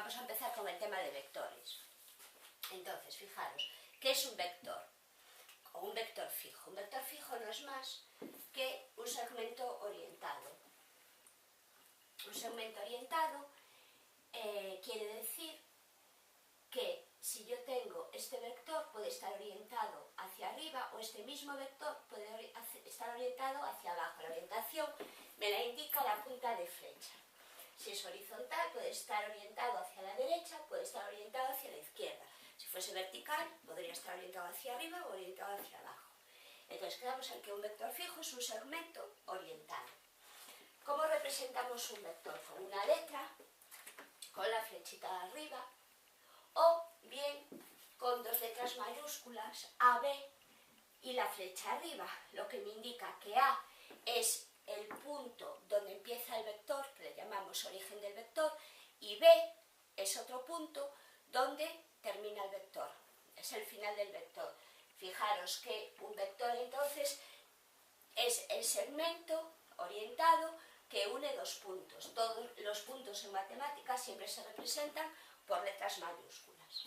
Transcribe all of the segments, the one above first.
vamos a empezar con el tema de vectores. Entonces, fijaros, ¿qué es un vector? O un vector fijo. Un vector fijo no es más que un segmento orientado. Un segmento orientado quiere decir que si yo tengo este vector puede estar orientado hacia arriba o este mismo vector puede estar orientado hacia abajo. La orientación me la indica la punta de flecha. Si es horizontal puede estar orientado hacia la derecha, puede estar orientado hacia la izquierda. Si fuese vertical podría estar orientado hacia arriba o orientado hacia abajo. Entonces quedamos en que un vector fijo es un segmento orientado. ¿Cómo representamos un vector? Con una letra, con la flechita de arriba, o bien con dos letras mayúsculas, AB y la flecha arriba, lo que me indica que A es el punto donde empieza el vector, que le llamamos origen del vector, y B es otro punto donde termina el vector, es el final del vector. Fijaros que un vector entonces es el segmento orientado que une dos puntos. Todos los puntos en matemáticas siempre se representan por letras mayúsculas.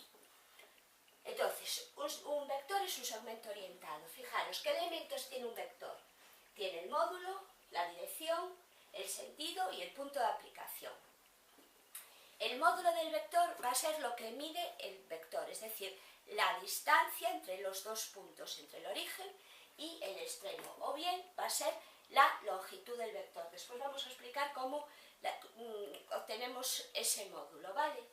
Entonces, un vector es un segmento orientado. Fijaros, ¿qué elementos tiene un vector? Tiene el módulo, la dirección, el sentido y el punto de aplicación. El módulo del vector va a ser lo que mide el vector, es decir, la distancia entre los dos puntos, entre el origen y el extremo, o bien va a ser la longitud del vector. Después vamos a explicar cómo obtenemos ese módulo, ¿vale?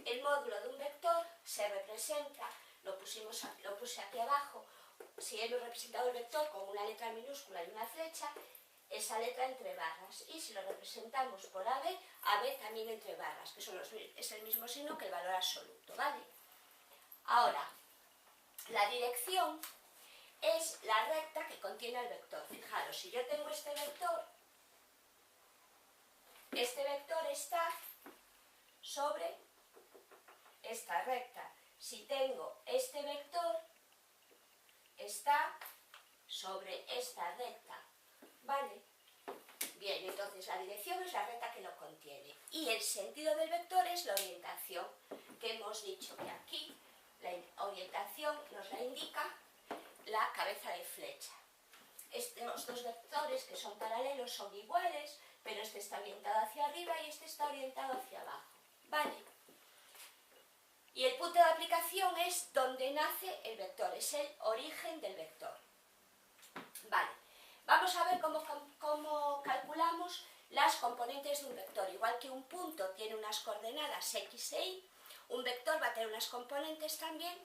El módulo de un vector se representa, lo puse aquí abajo, si hemos representado el vector con una letra minúscula y una flecha, esa letra entre barras, y si lo representamos por AB, AB también entre barras, que es el mismo signo que el valor absoluto, ¿vale? Ahora, la dirección es la recta que contiene el vector. Fijaros, si yo tengo este vector está sobre esta recta. Si tengo este vector, está sobre esta recta, ¿vale? Bien, entonces la dirección es la recta que lo contiene. Y el sentido del vector es la orientación, que hemos dicho que aquí la orientación nos la indica la cabeza de flecha. Estos dos vectores que son paralelos son iguales, pero este está orientado hacia arriba y este está orientado hacia abajo, ¿vale? Y el punto de aplicación es donde nace el vector, es el origen del vector. Vale, vamos a ver cómo calculamos las componentes de un vector. Igual que un punto tiene unas coordenadas x e y, un vector va a tener unas componentes también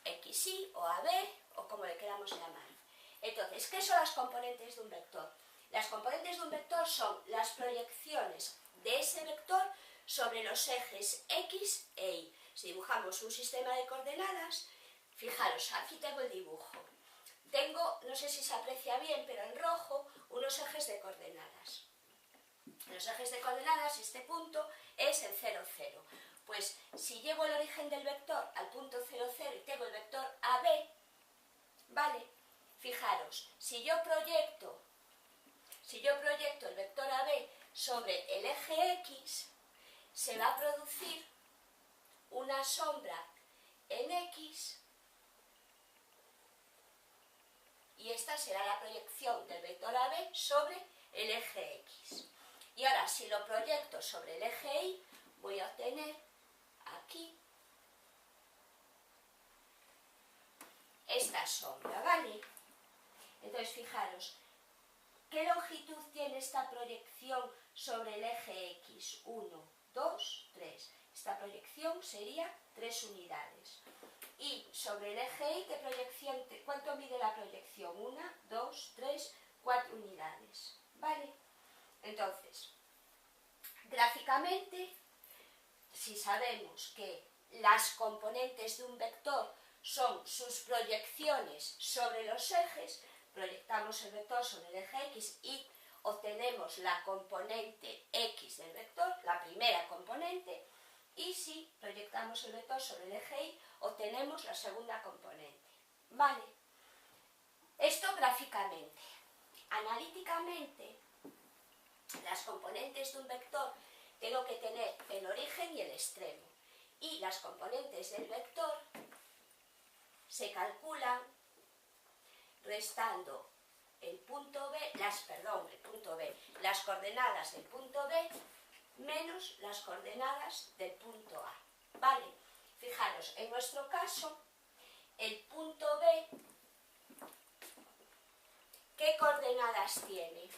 x, y o ab, o como le queramos llamar. Entonces, ¿qué son las componentes de un vector? Las componentes de un vector son las proyecciones de ese vector sobre los ejes x e y. Si dibujamos un sistema de coordenadas, fijaros, aquí tengo el dibujo. Tengo, no sé si se aprecia bien, pero en rojo, unos ejes de coordenadas. Los ejes de coordenadas, este punto es el 0, 0. Pues si llevo el origen del vector al punto 0, 0 y tengo el vector AB, ¿vale? Fijaros, si yo proyecto el vector AB sobre el eje X, se va a producir una sombra en X y esta será la proyección del vector AB sobre el eje X. Y ahora, si lo proyecto sobre el eje Y, voy a obtener aquí esta sombra, ¿vale? Entonces, fijaros, ¿qué longitud tiene esta proyección sobre el eje X? 1, 2, 3. Esta proyección sería 3 unidades. Y sobre el eje Y, ¿cuánto mide la proyección? 1, 2, 3, 4 unidades. ¿Vale? Entonces, gráficamente, si sabemos que las componentes de un vector son sus proyecciones sobre los ejes, proyectamos el vector sobre el eje X y obtenemos la componente X del vector, la primera componente, y si proyectamos el vector sobre el eje Y, obtenemos la segunda componente. ¿Vale? Esto gráficamente. Analíticamente, las componentes de un vector tengo que tener el origen y el extremo. Y las componentes del vector se calculan restando el punto B, las coordenadas del punto B menos las coordenadas del punto A. ¿Vale? Fijaros, en nuestro caso, el punto B, ¿qué coordenadas tiene?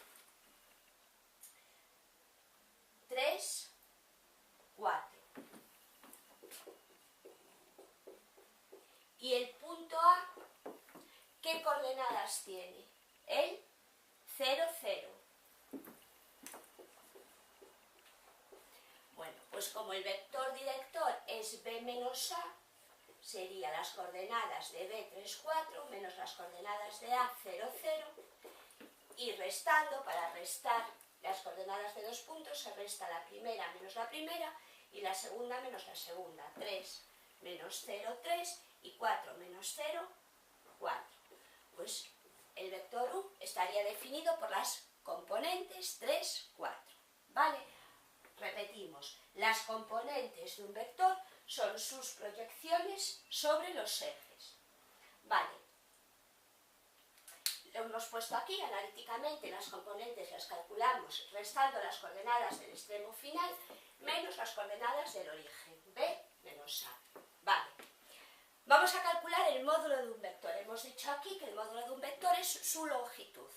3, 4. Y el punto A, ¿qué coordenadas tiene? El 0, 0. Bueno, pues como el vector director es B menos A, serían las coordenadas de B 3, 4 menos las coordenadas de A 0, 0, y restando, para restar las coordenadas de dos puntos, se resta la primera menos la primera y la segunda menos la segunda. 3 menos 0, 3 y 4 menos 0, 4. Pues el vector U estaría definido por las componentes 3, 4. ¿Vale? Repetimos, las componentes de un vector son sus proyecciones sobre los ejes. Vale. Lo hemos puesto aquí, analíticamente las componentes las calculamos restando las coordenadas del extremo final menos las coordenadas del origen, B menos A. Vale. Vamos a calcular el módulo de un vector. Hemos dicho aquí que el módulo de un vector es su longitud.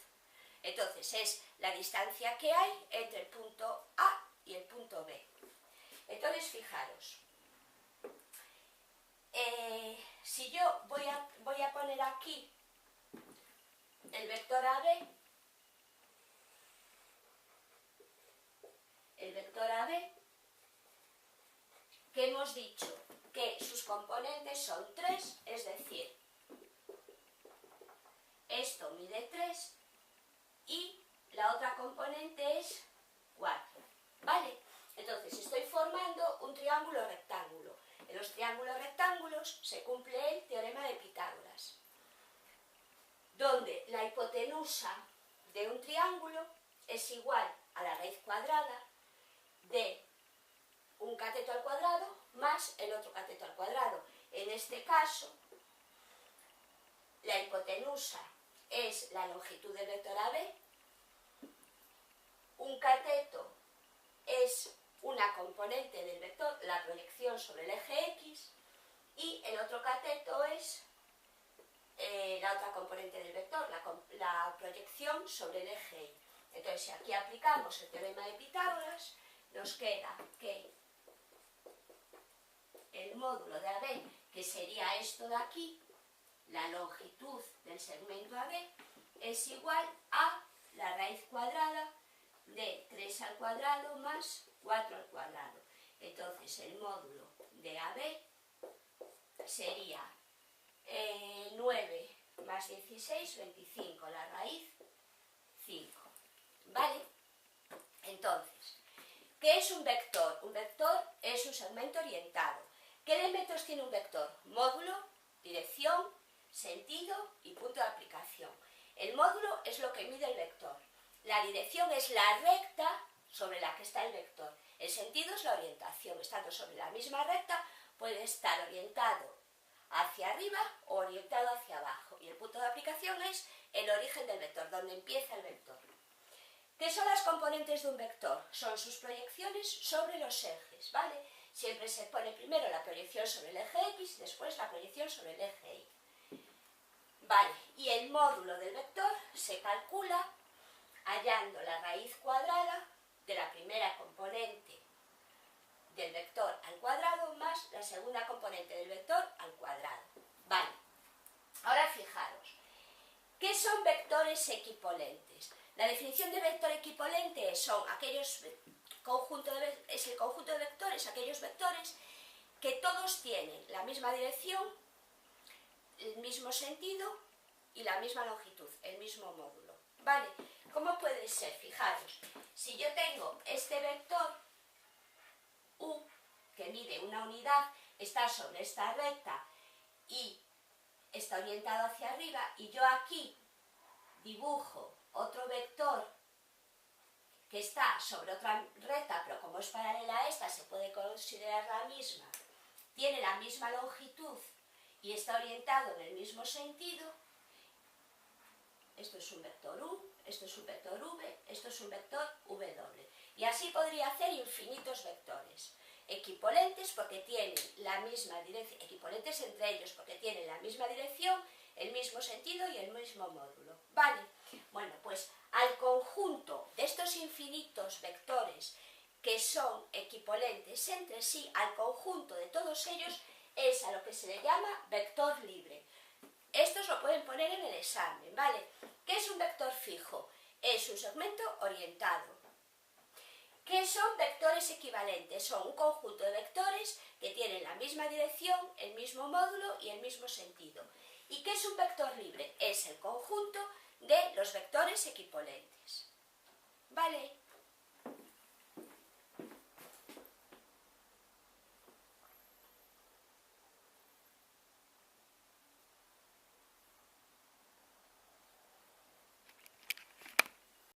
Entonces es la distancia que hay entre el punto A y el punto B. Entonces fijaros, si yo voy a poner aquí el vector AB, que hemos dicho que sus componentes son 3, es decir, esto mide 3 y la otra componente es 4, ¿vale? Entonces estoy formando un triángulo rectángulo. En los triángulos rectángulos se cumple el teorema de Pitágoras, donde la hipotenusa de un triángulo es igual a la raíz cuadrada de un cateto al cuadrado más el otro cateto al cuadrado. En este caso, la hipotenusa es la longitud del vector AB, un cateto es una componente del vector, la proyección sobre el eje X, y el otro cateto es la otra componente del vector, la proyección sobre el eje Y. Entonces, si aquí aplicamos el teorema de Pitágoras, nos queda que el módulo de AB, que sería esto de aquí, la longitud del segmento AB, es igual a la raíz cuadrada de 3 al cuadrado más 4 al cuadrado. Entonces, el módulo de AB sería 9 más 16, 25, la raíz 5. ¿Vale? Entonces, ¿qué es un vector? Un vector es un segmento orientado. ¿Qué elementos tiene un vector? Módulo, dirección, sentido y punto de aplicación. El módulo es lo que mide el vector. La dirección es la recta sobre la que está el vector. El sentido es la orientación. Estando sobre la misma recta, puede estar orientado hacia arriba o orientado hacia abajo. Y el punto de aplicación es el origen del vector, donde empieza el vector. ¿Qué son las componentes de un vector? Son sus proyecciones sobre los ejes, ¿vale? Siempre se pone primero la proyección sobre el eje X, después la proyección sobre el eje Y. Vale, y el módulo del vector se calcula hallando la raíz cuadrada de la primera componente del vector al cuadrado más la segunda componente del vector al cuadrado. Vale, ahora fijaros, ¿qué son vectores equipolentes? La definición de vector equipolente son aquellos el conjunto de vectores, aquellos vectores que todos tienen la misma dirección, el mismo sentido y la misma longitud, el mismo módulo. ¿Vale? ¿Cómo puede ser? Fijaros, si yo tengo este vector U, que mide una unidad, está sobre esta recta y está orientado hacia arriba, y yo aquí dibujo otro vector que está sobre otra recta, pero como es paralela a esta, se puede considerar la misma, tiene la misma longitud y está orientado en el mismo sentido, esto es un vector U, esto es un vector V, esto es un vector W. Y así podría hacer infinitos vectores, equipolentes porque tienen la misma dirección, equipolentes entre ellos porque tienen la misma dirección, el mismo sentido y el mismo módulo. ¿Vale? Bueno, pues al conjunto de estos infinitos vectores que son equipolentes entre sí, al conjunto de todos ellos, es a lo que se le llama vector libre. Estos lo pueden poner en el examen, ¿vale? ¿Qué es un vector fijo? Es un segmento orientado. ¿Qué son vectores equivalentes? Son un conjunto de vectores que tienen la misma dirección, el mismo módulo y el mismo sentido. ¿Y qué es un vector libre? Es el conjunto de los vectores equipolentes. ¿Vale?